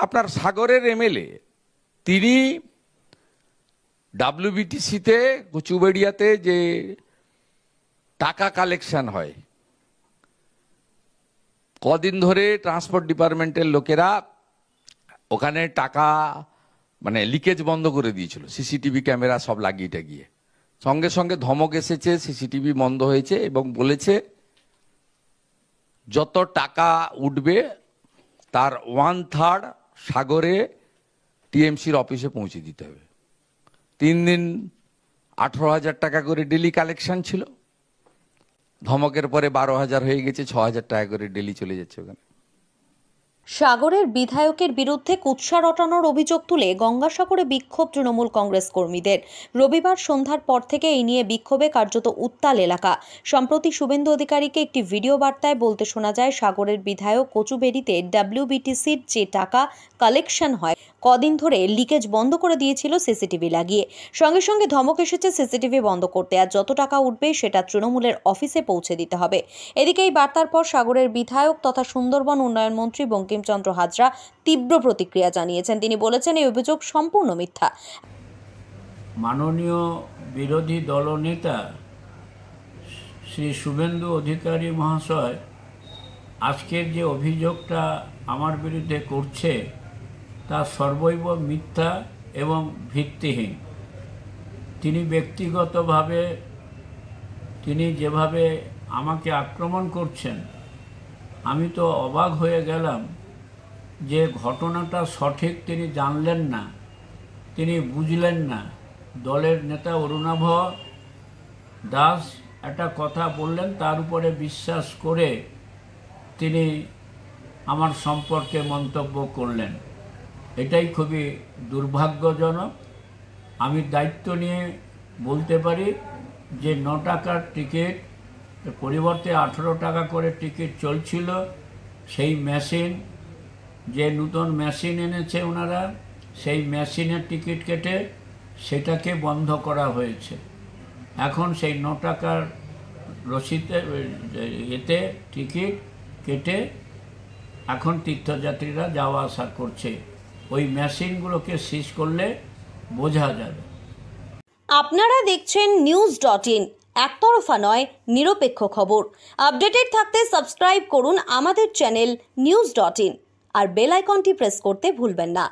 আপনার সাগরের এমএলএ তিনি ডাব্লিউবিটিসিতে কচুবেড়িয়াতে যে টাকা কালেকশন হয়, কদিন ধরে ট্রান্সপোর্ট ডিপার্টমেন্টের লোকেরা ওখানে টাকা মানে লিকেজ বন্ধ করে দিয়েছিল, সিসিটিভি ক্যামেরা সব লাগিয়ে টাগিয়ে। সঙ্গে সঙ্গে ধমক এসেছে, সিসিটিভি বন্ধ হয়েছে এবং বলেছে যত টাকা উঠবে তার 1/3 সাগরে টিএমসির অফিসে পৌঁছে দিতে হবে। 3 দিন 18,000 টাকা করে ডেলি কালেকশন ছিল, ধমকের পরে 12,000 হয়ে গেছে, 6,000 টাকা করে ডেলি চলে যাচ্ছে ওখানে। সাগরের বিধায়কের বিরুদ্ধে কুৎসা রটানোর অভিযোগ তুলে গঙ্গাসাগরে বিক্ষোভ তৃণমূল কংগ্রেস কর্মীদের। রবিবার সন্ধ্যার পর থেকে এই নিয়ে বিক্ষোভে কার্যত উত্তাল এলাকা। সম্প্রতি শুভেন্দু অধিকারীকে একটি ভিডিও বার্তায় বলতে শোনা যায়, সাগরের বিধায়ক কচুবেড়িতে ডাব্লিউবিটিসির যে টাকা কালেকশন হয় কদিন ধরে লিকেজ বন্ধ করে দিয়েছিল সিসিটিভি লাগিয়ে। সঙ্গে সঙ্গে ধমক এসেছে সিসিটিভি বন্ধ করতে, আর যত টাকা উঠবে সেটা তৃণমূলের অফিসে পৌঁছে দিতে হবে। এদিকে এই বার্তার পর সাগরের বিধায়ক তথা সুন্দরবন উন্নয়ন মন্ত্রী বঙ্কিমচন্দ্র হাজরা তীব্র প্রতিক্রিয়া জানিয়েছেন। তিনি বলেছেন এই অভিযোগ সম্পূর্ণ মিথ্যা। মাননীয় বিরোধী দলনেতা শ্রী শুভেন্দু অধিকারী মহাশয় আজকের যে অভিযোগটা আমার বিরুদ্ধে করছে তা সর্বৈব মিথ্যা এবং ভিত্তিহীন। তিনি ব্যক্তিগতভাবে তিনি যেভাবে আমাকে আক্রমণ করছেন, আমি তো অবাক হয়ে গেলাম যে ঘটনাটা সঠিক তিনি জানলেন না, তিনি বুঝলেন না। দলের নেতা অরুণাভ দাস একটা কথা বললেন, তার উপরে বিশ্বাস করে তিনি আমার সম্পর্কে মন্তব্য করলেন। এটাই খুবই দুর্ভাগ্যজনক। আমি দায়িত্ব নিয়ে বলতে পারি যে 9 টাকার টিকিট পরিবর্তে 18 টাকা করে টিকিট চলছিল। সেই মেশিন, যে নতুন মেশিন এনেছে ওনারা, সেই মেশিনের টিকিট কেটে সেটাকে বন্ধ করা হয়েছে। এখন সেই 9 টাকার রসিদে এতে টিকিট কেটে এখন তীর্থযাত্রীরা যাওয়া আসা করছে। ওই মেশিনগুলোকে সিজ করলে বোঝা যাবে। আপনারা দেখছেন news.in, একতরফা নয়, নিরপেক্ষ খবর। আপডেটেড থাকতে সাবস্ক্রাইব করুন আমাদের চ্যানেল news.in আর বেল আইকনটি প্রেস করতে ভুলবেন না।